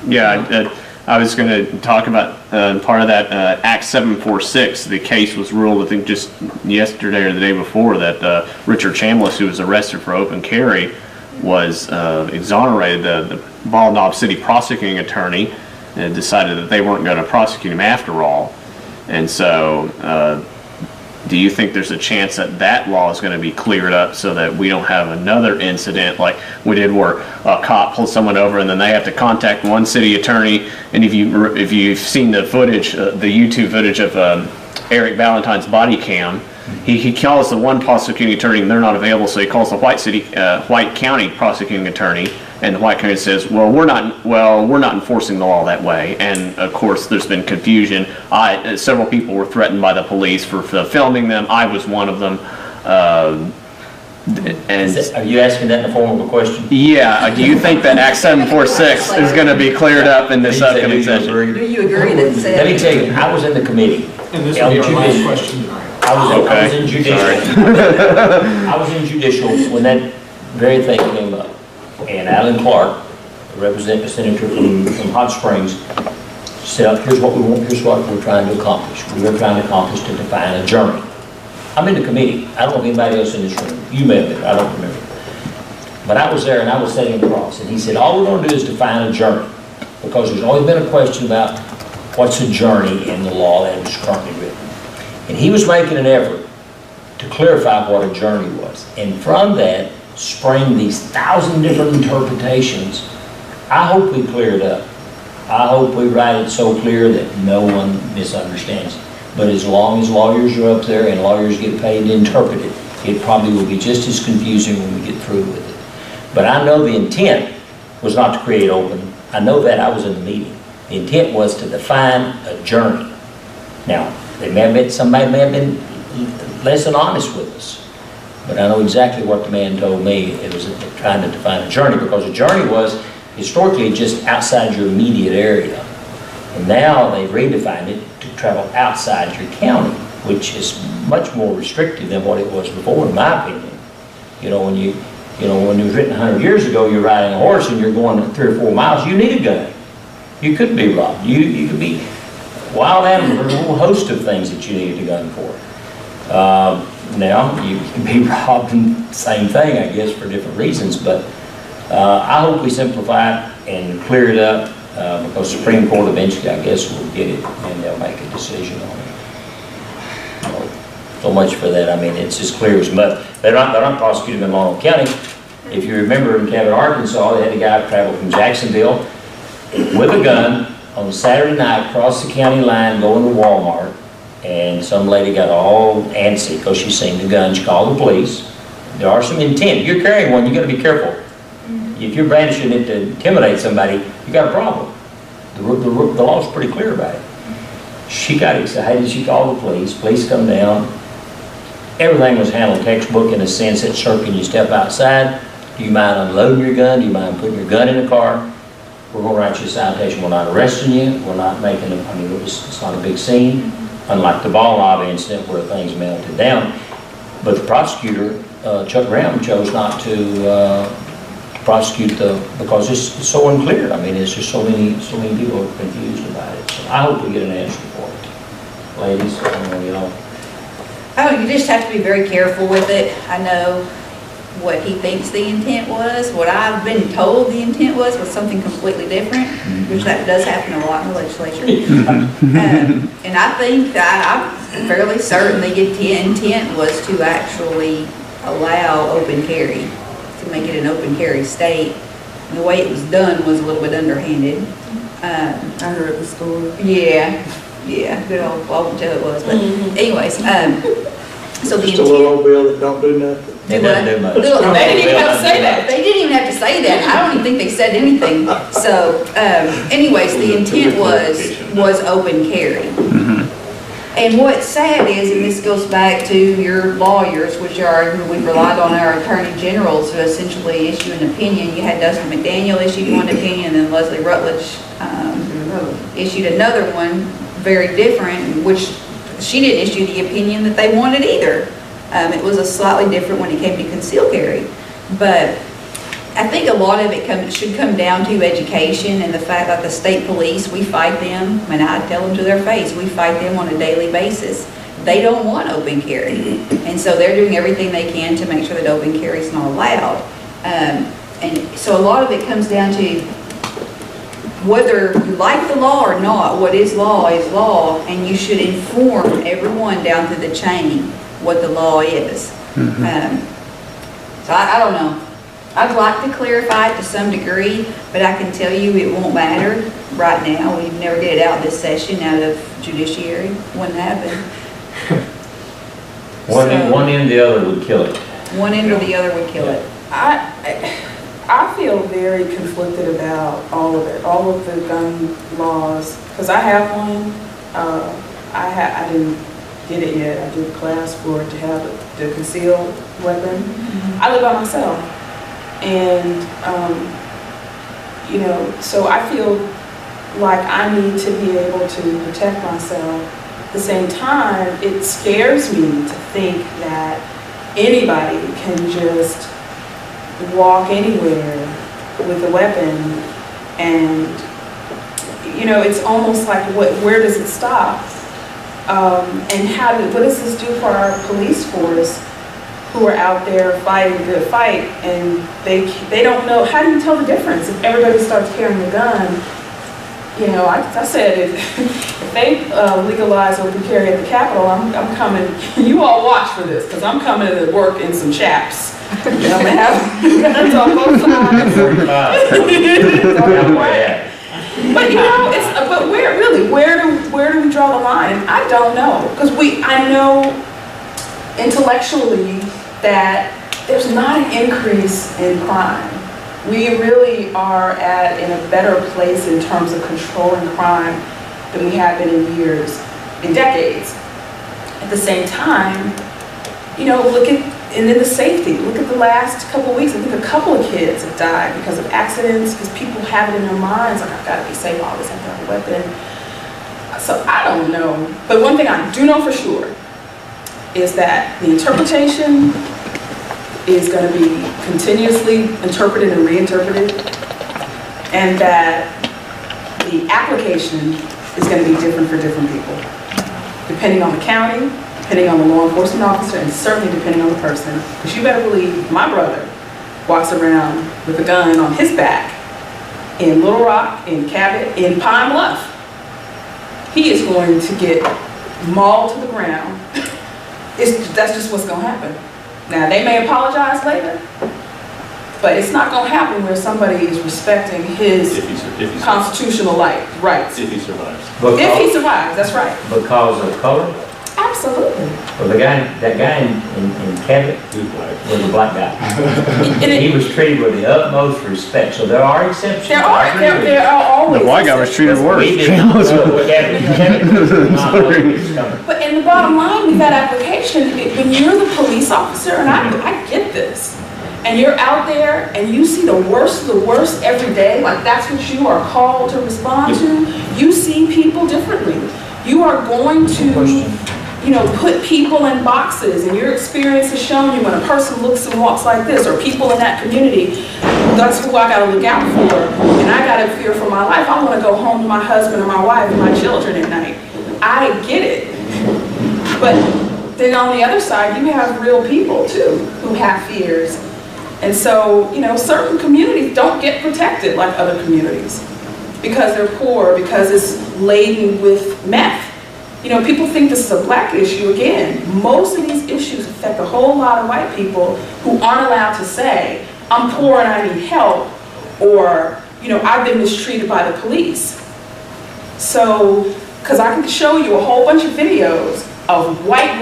Yeah, I was going to talk about part of that Act 746. The case was ruled, I think, just yesterday or the day before that Richard Chambliss, who was arrested for open carry, was exonerated. The Bald Knob City prosecuting attorney decided that they weren't going to prosecute him after all. And so do you think there's a chance that that law is going to be cleared up so that we don't have another incident like we did where a cop pulls someone over and then they have to contact one city attorney? And if you've seen the footage, the YouTube footage of Eric Valentine's body cam, he calls the one prosecuting attorney and they're not available, so he calls the White County prosecuting attorney, and the White County says, we're not enforcing the law that way. And of course there's been confusion. Several people were threatened by the police for filming them. I was one of them. Are you asking that in the form of a question? Yeah. Do you think that Act 746 is going to be cleared up in this upcoming session? Do you agree that said? Let me tell you, I was in the committee. And this will be our last question tonight. I was in judicial. I was in judicial when that very thing came up. And Alan Clark, the senator from Hot Springs, said, here's what we want, here's what we're trying to accomplish. We are trying to accomplish to define a journey. I'm in the committee. I don't know if anybody else in this room. You may have been, I don't remember. But I was there and I was sitting across. And he said, all we're going to do is define a journey. Because there's always been a question about what's a journey in the law that is currently written. And he was making an effort to clarify what a journey was. And from that sprang these 1,000 different interpretations. I hope we clear it up. I hope we write it so clear that no one misunderstands it. But as long as lawyers are up there and lawyers get paid to interpret it, it probably will be just as confusing when we get through with it. But I know the intent was not to create open. I know that. I was in the meeting. The intent was to define a journey. Now, somebody may have been less than honest with us. But I know exactly what the man told me. It was trying to define a journey, because a journey was historically just outside your immediate area. And now they've redefined it to travel outside your county, which is much more restrictive than what it was before, in my opinion. When it was written 100 years ago, you're riding a horse and you're going 3 or 4 miles, you need a gun. You could be robbed. You could be wild animals. There's a whole host of things that you needed a gun for. Now, you can be robbed in the same thing, I guess, for different reasons, but I hope we simplify it and clear it up, because the Supreme Court eventually, I guess, will get it and they'll make a decision on it. So much for that. I mean, it's as clear as mud. They're not prosecuting in Long County. If you remember in Cabot, Arkansas, they had a guy travel from Jacksonville with a gun on Saturday night across the county line going to Walmart. And some lady got all antsy because she seen the gun. She called the police. There are some intent. If you're carrying one, you got to be careful. If you're brandishing it to intimidate somebody, you got a problem. The law's pretty clear about it. She got excited. She called the police. Police come down. Everything was handled textbook in a sense that, sir, can you step outside? Do you mind unloading your gun? Do you mind putting your gun in the car? We're going to write you a citation. We're not arresting you. We're not making it's not a big scene. Unlike the Ball Knob incident where things melted down. But the prosecutor, Chuck Graham, chose not to prosecute because it's so unclear. I mean, it's just so many people are confused about it. So I hope we get an answer for it. Ladies, I don't know y'all. Oh, you just have to be very careful with it. I know what he thinks the intent was. What I've been told the intent was something completely different, which that does happen a lot in the legislature. And I think that I'm fairly certain the intent was to actually allow open carry, to make it an open carry state. And the way it was done was a little bit underhanded. I heard the story. Yeah, good old, well, I won't tell it was, but anyways, so the Just a little old bill that don't do nothing. It doesn't do much. They didn't even have to say that. They didn't even have to say that. I don't even think they said anything. So, anyways, the intent was open carry. And what's sad is, and this goes back to your lawyers, which are, we relied on our attorney generals to essentially issue an opinion. You had Dustin McDaniel issued one opinion, and then Leslie Rutledge issued another one, very different, which she didn't issue the opinion that they wanted either. It was a slightly different when it came to concealed carry. But I think a lot of it should come down to education and the fact that the state police, we fight them, and I tell them to their face, we fight them on a daily basis. They don't want open carry, and so they're doing everything they can to make sure that open carry is not allowed. And so a lot of it comes down to whether you like the law or not. What is law, and you should inform everyone down through the chain what the law is. So I don't know. I'd like to clarify it to some degree, but I can tell you it won't matter right now. We've never get it out this session out of judiciary. Wouldn't happen. One end or the other would kill it. One end or the other would kill it. I feel very conflicted about all of it, all of the gun laws, because I have one. I didn't get it yet. I did a class for it to have the concealed weapon. I live by myself, and you know, so I feel like I need to be able to protect myself. At the same time, it scares me to think that anybody can just walk anywhere with a weapon, and you know, it's almost like where does it stop? And what does this do for our police force who are out there fighting a good fight, and they don't know? How do you tell the difference if everybody starts carrying a gun? You know, I said if they legalize open carry at the Capitol, I'm coming. You all watch for this, because I'm coming to work in some chaps. I'm gonna have guns on both sides. But you know, but where do we draw the line? I don't know, because I know intellectually that there's not an increase in crime. We really are in a better place in terms of controlling crime than we have been in years, in decades. At the same time, you know, and then the safety. Look at the last couple of weeks. I think a couple of kids have died because of accidents, because people have it in their minds, like, I've got to be safe, I always have to have a weapon. So I don't know. But one thing I do know for sure is that the interpretation is going to be continuously interpreted and reinterpreted, and that the application is going to be different for different people, depending on the county, depending on the law enforcement officer, and certainly depending on the person. Because you better believe my brother walks around with a gun on his back in Little Rock, in Cabot, in Pine Bluff. He is going to get mauled to the ground. That's just what's going to happen. Now, they may apologize later, but it's not going to happen where somebody is respecting his constitutional rights. If he survives. If he survives, that's right. Because of color? Absolutely. Well, that guy in Cabot was a black guy. He was treated with the utmost respect. So there are exceptions. There are always. The white guy was treated worse. But in the bottom line with that application, when you're the police officer, and I get this, and you're out there and you see the worst of the worst every day, like that's what you are called to respond to, you see people differently. You are going to, you know, put people in boxes, and your experience has shown you when a person looks and walks like this, or people in that community, that's who I gotta look out for, and I gotta fear for my life. I wanna go home to my husband or my wife and my children at night. I get it. But then on the other side, you have real people too, who have fears. And so, you know, certain communities don't get protected like other communities because they're poor, because it's laden with meth. You know, people think this is a black issue. Again, most of these issues affect a whole lot of white people who aren't allowed to say, I'm poor and I need help, or, you know, I've been mistreated by the police. So, because I can show you a whole bunch of videos of white